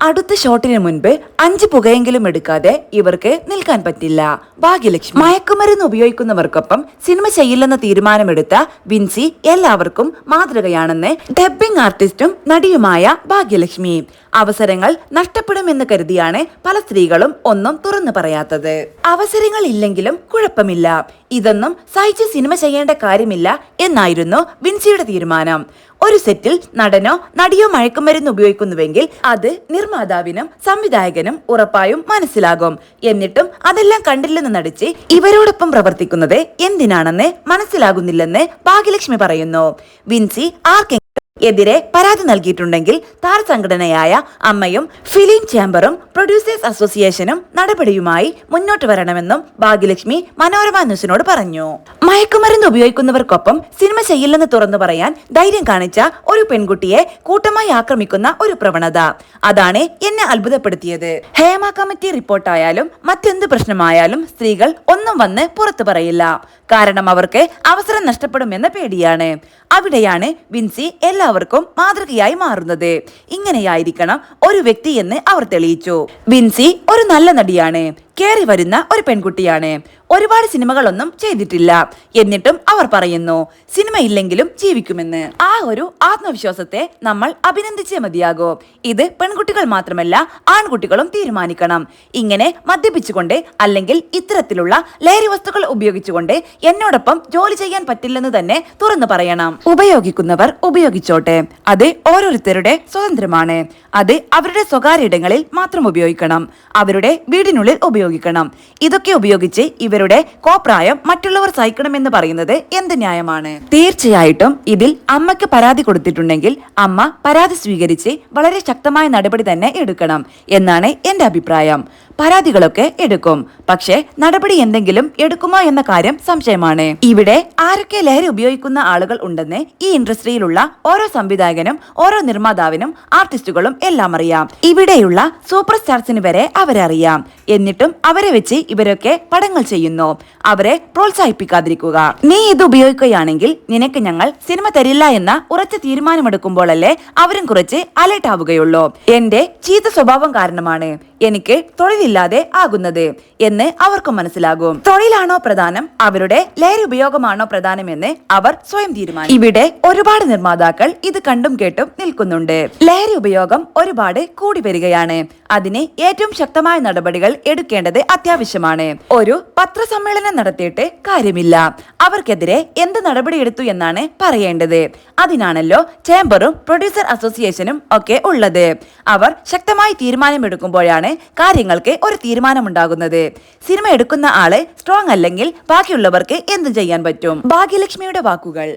അടുത്ത ഷോട്ടിന് മുൻപ് 5 പുകയെങ്കിലും എടുക്കാതെ ഇവർക്ക് നിൽക്കാൻ പറ്റില്ല. ഭാഗ്യലക്ഷ്മി മയക്കുമരുന്ന് ഉപയോഗിക്കുന്നവർക്കൊപ്പം സിനിമ ചെയ്യില്ലെന്ന തീരുമാനമെടുത്ത വിൻസി എല്ലാവർക്കും മാതൃകയാണെന്ന് ഡബ്ബിംഗ് ആർട്ടിസ്റ്റും നടിയുമായ ഭാഗ്യലക്ഷ്മി. അവസരങ്ങൾ നഷ്ടപ്പെടുമെന്ന് കരുതിയാണ് പല സ്ത്രീകളും ഒന്നും തുറന്നു പറയാത്തത്. അവസരങ്ങൾ ഇല്ലെങ്കിലും കുഴപ്പമില്ല, ഇതൊന്നും സഹിച്ച് സിനിമ ചെയ്യേണ്ട കാര്യമില്ല എന്നായിരുന്നു വിൻസിയുടെ തീരുമാനം. ഒരു സെറ്റിൽ നടനോ നടിയോ മയക്കുമരുന്ന് ഉപയോഗിക്കുന്നുവെങ്കിൽ അത് നിർമ്മാതാവിനും സംവിധായകനും ഉറപ്പായും മനസ്സിലാകും. എന്നിട്ടും അതെല്ലാം കണ്ടില്ലെന്ന് നടിച്ച് ഇവരോടൊപ്പം പ്രവർത്തിക്കുന്നത് എന്തിനാണെന്ന് മനസ്സിലാകുന്നില്ലെന്ന് ഭാഗ്യലക്ഷ്മി പറയുന്നു. വിൻസി ആർക്കെങ്കിലും എതിരെ പരാതി നൽകിയിട്ടുണ്ടെങ്കിൽ താരസംഘടനയായ അമ്മയും ഫിലിം ചേംബറും പ്രൊഡ്യൂസേഴ്സ് അസോസിയേഷനും നടപടിയുമായി മുന്നോട്ട് വരണമെന്നും ഭാഗ്യലക്ഷ്മി മനോരമ ന്യൂസിനോട് പറഞ്ഞു. മയക്കുമരുന്ന് ഉപയോഗിക്കുന്നവർക്കൊപ്പം സിനിമ ചെയ്യില്ലെന്ന് തുറന്നു പറയാൻ ധൈര്യം കാണിച്ച ഒരു പെൺകുട്ടിയെ കൂട്ടമായി ആക്രമിക്കുന്ന ഒരു പ്രവണത, അതാണ് എന്നെ അത്ഭുതപ്പെടുത്തിയത്. ഹേമ കമ്മിറ്റി റിപ്പോർട്ടായാലും മറ്റെന്ത് പ്രശ്നമായാലും സ്ത്രീകൾ ഒന്നും വന്ന് പുറത്തു പറയില്ല. കാരണം അവർക്ക് അവസരം നഷ്ടപ്പെടുമെന്ന പേടിയാണ്. അവിടെയാണ് വിൻസി എല്ലാവർക്കും മാതൃകയായി മാറുന്നത്. ഇങ്ങനെയായിരിക്കണം ഒരു വ്യക്തി എന്ന് അവർ തെളിയിച്ചു. വിൻസി ഒരു നല്ല നടിയാണ്, കേറി വരുന്ന ഒരു പെൺകുട്ടിയാണ്. ഒരുപാട് സിനിമകളൊന്നും ചെയ്തിട്ടില്ല. എന്നിട്ടും അവർ പറയുന്നു സിനിമയില്ലെങ്കിലും ജീവിക്കുമെന്ന്. ആ ഒരു ആത്മവിശ്വാസത്തെ നമ്മൾ അഭിനന്ദിച്ചേ മതിയാകൂ. ഇത് പെൺകുട്ടികൾ മാത്രമല്ല ആൺകുട്ടികളും തീരുമാനിക്കണം. ഇങ്ങനെ മദ്യപിച്ചുകൊണ്ട് അല്ലെങ്കിൽ ഇത്തരത്തിലുള്ള ലഹരി വസ്തുക്കൾ ഉപയോഗിച്ചുകൊണ്ട് എന്നോടൊപ്പം ജോലി ചെയ്യാൻ പറ്റില്ലെന്ന് തന്നെ തുറന്നു പറയണം. ഉപയോഗിക്കുന്നവർ ഉപയോഗിച്ചോട്ടെ, അത് ഓരോരുത്തരുടെ സ്വാതന്ത്ര്യമാണ്. അത് അവരുടെ സ്വകാര്യ ഇടങ്ങളിൽ മാത്രം ഉപയോഗിക്കണം, അവരുടെ വീടിനുള്ളിൽ ഉപയോഗിക്കണം. ഇതൊക്കെ ഉപയോഗിച്ച് ഇവരുടെ കോപ്രായം മറ്റുള്ളവർ സഹിക്കണമെന്ന് പറയുന്നത് എന്ത് ന്യായമാണ്? തീർച്ചയായിട്ടും ഇതിൽ അമ്മയ്ക്ക് പരാതി കൊടുത്തിട്ടുണ്ടെങ്കിൽ അമ്മ പരാതി സ്വീകരിച്ച് വളരെ ശക്തമായ നടപടി തന്നെ എടുക്കണം എന്നാണ് എന്റെ അഭിപ്രായം. പരാതികളൊക്കെ എടുക്കും, പക്ഷെ നടപടി എന്തെങ്കിലും എടുക്കുമോ എന്ന കാര്യം സംശയമാണ്. ഇവിടെ ആരൊക്കെ ലഹരി ഉപയോഗിക്കുന്ന ആളുകൾ ഉണ്ടെന്ന് ഈ ഇൻഡസ്ട്രിയിലുള്ള ഓരോ സംവിധായകനും ഓരോ നിർമ്മാതാവിനും ആർട്ടിസ്റ്റുകളും എല്ലാം അറിയാം. ഇവിടെയുള്ള സൂപ്പർ സ്റ്റാർസിന് വരെ അവരെ അറിയാം. എന്നിട്ടും അവരെ വെച്ച് ഇവരൊക്കെ പടങ്ങൾ ചെയ്യുന്നു. അവരെ പ്രോത്സാഹിപ്പിക്കാതിരിക്കുക. നീ ഇത് ഉപയോഗിക്കുകയാണെങ്കിൽ നിനക്ക് ഞങ്ങൾ സിനിമ തരില്ല എന്ന ഉറച്ച തീരുമാനമെടുക്കുമ്പോഴല്ലേ അവരും കുറച്ച് അലേർട്ട് ആവുകയുള്ളൂ. എന്റെ ചീത്ത സ്വഭാവം കാരണമാണ് എനിക്ക് തൊഴിലില്ലാതെ ആകുന്നത് എന്ന് അവർക്കും മനസ്സിലാകും. തൊഴിലാണോ പ്രധാനം, അവരുടെ ലഹരി ഉപയോഗമാണോ പ്രധാനമെന്ന് അവർ സ്വയം തീരുമാനിക്കും. ഇവിടെ ഒരുപാട് നിർമ്മാതാക്കൾ ഇത് കണ്ടും കേട്ടും നിൽക്കുന്നുണ്ട്. ലഹരി ഉപയോഗം ഒരുപാട് കൂടി വരികയാണ്. അതിന് ഏറ്റവും ശക്തമായ നടപടികൾ എടുക്കേണ്ടത് അത്യാവശ്യമാണ്. ഒരു പത്രസമ്മേളനം നടത്തിയിട്ട് കാര്യമില്ല, അവർക്കെതിരെ എന്ത് നടപടിയെടുത്തു എന്നാണ് പറയേണ്ടത്. അതിനാണല്ലോ ചേംബറും പ്രൊഡ്യൂസർ അസോസിയേഷനും ഒക്കെ ഉള്ളത്. അവർ ശക്തമായി തീരുമാനമെടുക്കുമ്പോഴാണ് കാര്യങ്ങൾക്ക് ഒരു തീരുമാനമുണ്ടാകുന്നത്. സിനിമ എടുക്കുന്ന ആള് സ്ട്രോങ് അല്ലെങ്കിൽ ബാക്കിയുള്ളവർക്ക് എന്തും ചെയ്യാൻ പറ്റും. ഭാഗ്യലക്ഷ്മിയുടെ വാക്കുകൾ.